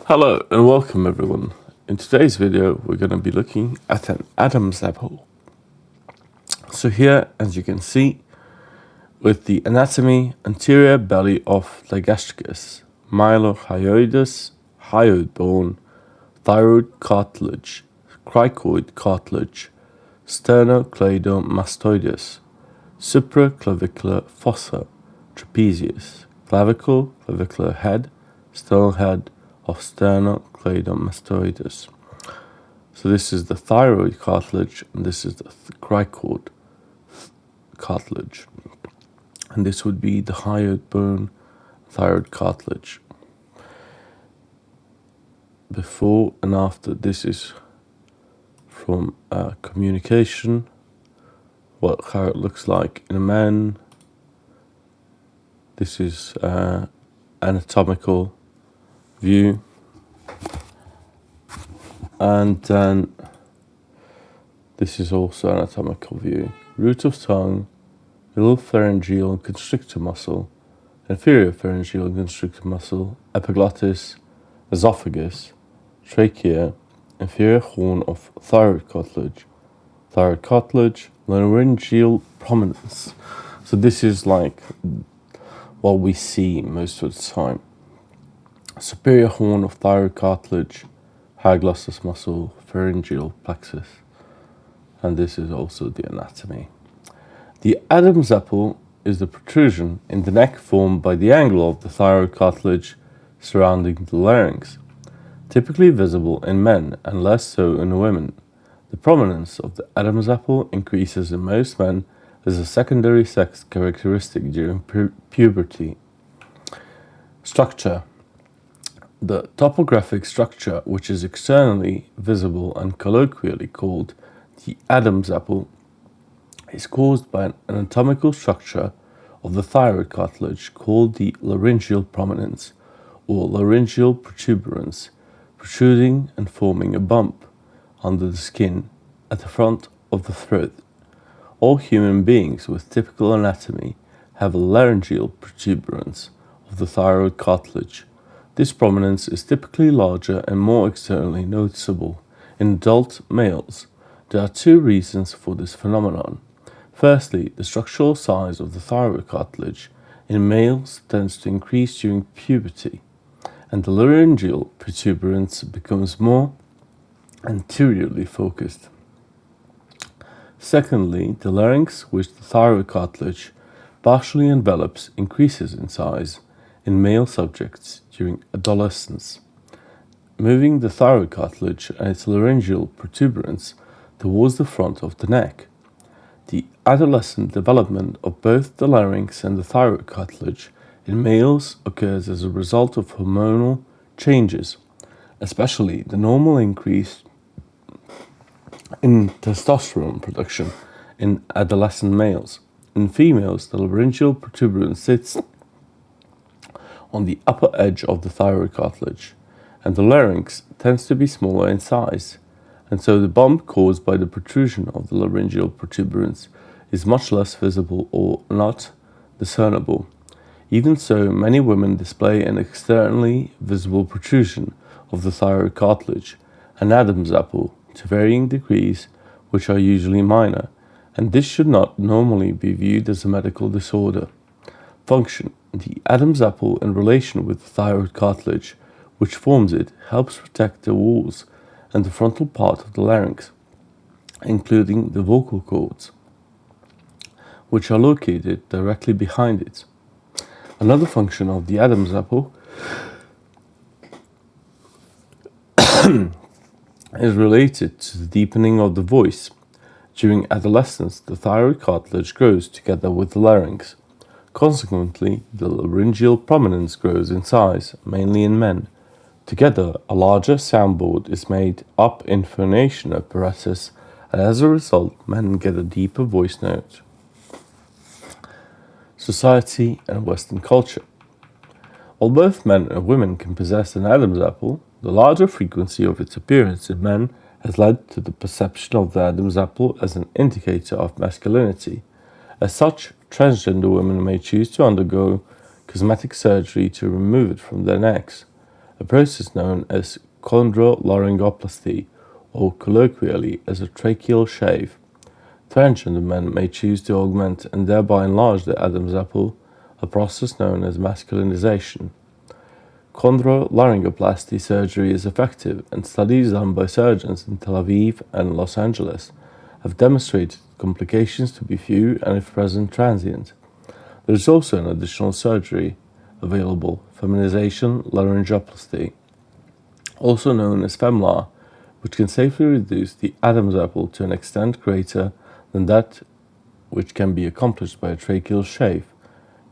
Hello and welcome everyone. In today's video we're going to be looking at an Adam's apple. So here, as you can see, with the anatomy, anterior belly of Lagastricus, mylohyoides, hyoid bone, thyroid cartilage, cricoid cartilage, sternocleidomastoides, supraclavicular fossa, trapezius, clavicle, clavicular head, sternal head of sternocleidomastoides. So this is the thyroid cartilage and this is the cricoid cartilage. And this would be the hyoid bone, thyroid cartilage. Before and after, this is from communication, how it looks like in a man. This is anatomical view, and then this is also anatomical view. Root of tongue, middle pharyngeal and constrictor muscle, inferior pharyngeal and constrictor muscle, epiglottis, esophagus, trachea, inferior horn of thyroid cartilage, laryngeal prominence. So this is like what we see most of the time. Superior horn of thyroid cartilage, hypoglossus muscle, pharyngeal plexus. And this is also the anatomy. The Adam's apple is the protrusion in the neck formed by the angle of the thyroid cartilage surrounding the larynx, typically visible in men and less so in women. The prominence of the Adam's apple increases in most men as a secondary sex characteristic during puberty. Structure. The topographic structure, which is externally visible and colloquially called the Adam's apple, is caused by an anatomical structure of the thyroid cartilage called the laryngeal prominence or laryngeal protuberance, protruding and forming a bump under the skin at the front of the throat. All human beings with typical anatomy have a laryngeal protuberance of the thyroid cartilage. This prominence is typically larger and more externally noticeable in adult males. There are two reasons for this phenomenon. Firstly, the structural size of the thyroid cartilage in males tends to increase during puberty, and the laryngeal protuberance becomes more anteriorly focused. Secondly, the larynx, which the thyroid cartilage partially envelops, increases in size in male subjects during adolescence, moving the thyroid cartilage and its laryngeal protuberance towards the front of the neck. The adolescent development of both the larynx and the thyroid cartilage in males occurs as a result of hormonal changes, especially the normal increase in testosterone production in adolescent males. In females, the laryngeal protuberance sits on the upper edge of the thyroid cartilage, and the larynx tends to be smaller in size, and so the bump caused by the protrusion of the laryngeal protuberance is much less visible or not discernible. Even so, many women display an externally visible protrusion of the thyroid cartilage, an Adam's apple, to varying degrees, which are usually minor, and this should not normally be viewed as a medical disorder. Function. The Adam's apple in relation with the thyroid cartilage, which forms it, helps protect the walls and the frontal part of the larynx, including the vocal cords, which are located directly behind it. Another function of the Adam's apple is related to the deepening of the voice. During adolescence, the thyroid cartilage grows together with the larynx. Consequently, the laryngeal prominence grows in size, mainly in men. Together, a larger soundboard is made up in phonation apparatus, and as a result, men get a deeper voice note. Society and Western culture. While both men and women can possess an Adam's apple, the larger frequency of its appearance in men has led to the perception of the Adam's apple as an indicator of masculinity. As such, transgender women may choose to undergo cosmetic surgery to remove it from their necks. a process known as chondrolaryngoplasty, or colloquially as a tracheal shave. Transgender men may choose to augment and thereby enlarge the Adam's apple, a process known as masculinization. Chondrolaryngoplasty surgery is effective, and studies done by surgeons in Tel Aviv and Los Angeles have demonstrated complications to be few and, if present, transient. There is also an additional surgery available, feminization laryngoplasty, also known as FemLA, which can safely reduce the Adam's apple to an extent greater than that which can be accomplished by a tracheal shave,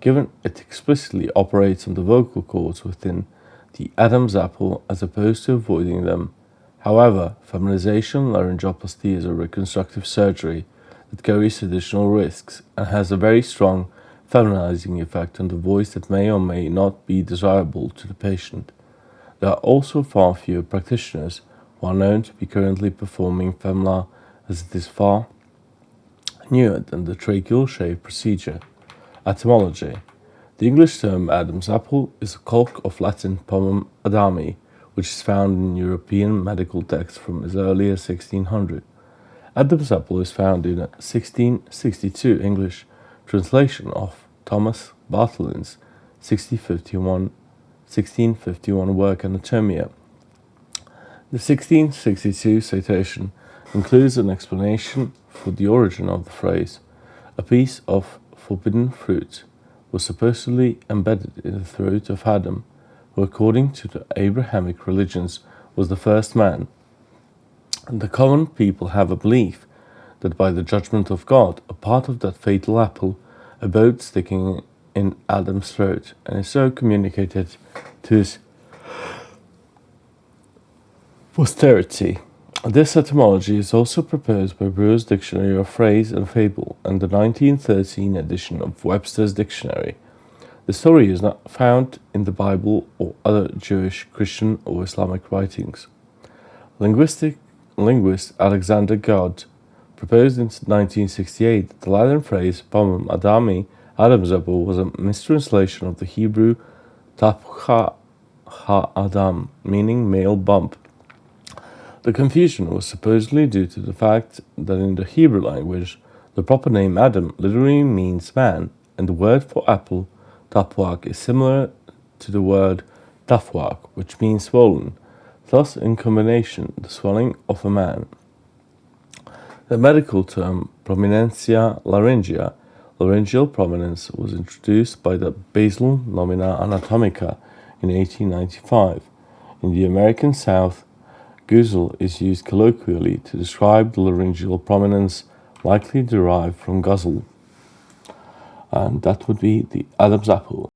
given it explicitly operates on the vocal cords within the Adam's apple as opposed to avoiding them. However, feminization laryngoplasty is a reconstructive surgery that carries additional risks and has a very strong feminizing effect on the voice that may or may not be desirable to the patient. There are also far fewer practitioners who are known to be currently performing FemLA, as it is far newer than the tracheal shave procedure. Etymology. The English term Adam's apple is a calque of Latin pomum Adami, which is found in European medical texts from as early as 1600. Adam's apple is found in a 1662 English translation of Thomas Bartholin's 1651 work Anatomia. The 1662 citation includes an explanation for the origin of the phrase. A piece of forbidden fruit was supposedly embedded in the throat of Adam, who according to the Abrahamic religions was the first man. And the common people have a belief that by the judgment of God, a part of that fatal apple abode sticking in Adam's throat, and is so communicated to his posterity. This etymology is also proposed by Brewer's Dictionary of Phrase and Fable and the 1913 edition of Webster's Dictionary. The story is not found in the Bible or other Jewish, Christian, or Islamic writings. Linguist Alexander Gard proposed in 1968 that the Latin phrase pomum Adami, Adam's apple, was a mistranslation of the Hebrew tapcha ha-Adam, meaning male bump. The confusion was supposedly due to the fact that in the Hebrew language, the proper name Adam literally means man, and the word for apple, tapwak, is similar to the word tafwak, which means swollen, thus in combination the swelling of a man. The medical term prominentia laryngia, laryngeal prominence, was introduced by the Basel Nomina Anatomica in 1895. In the American South, Guzel is used colloquially to describe the laryngeal prominence likely derived from guzzle, and that would be the Adam's apple.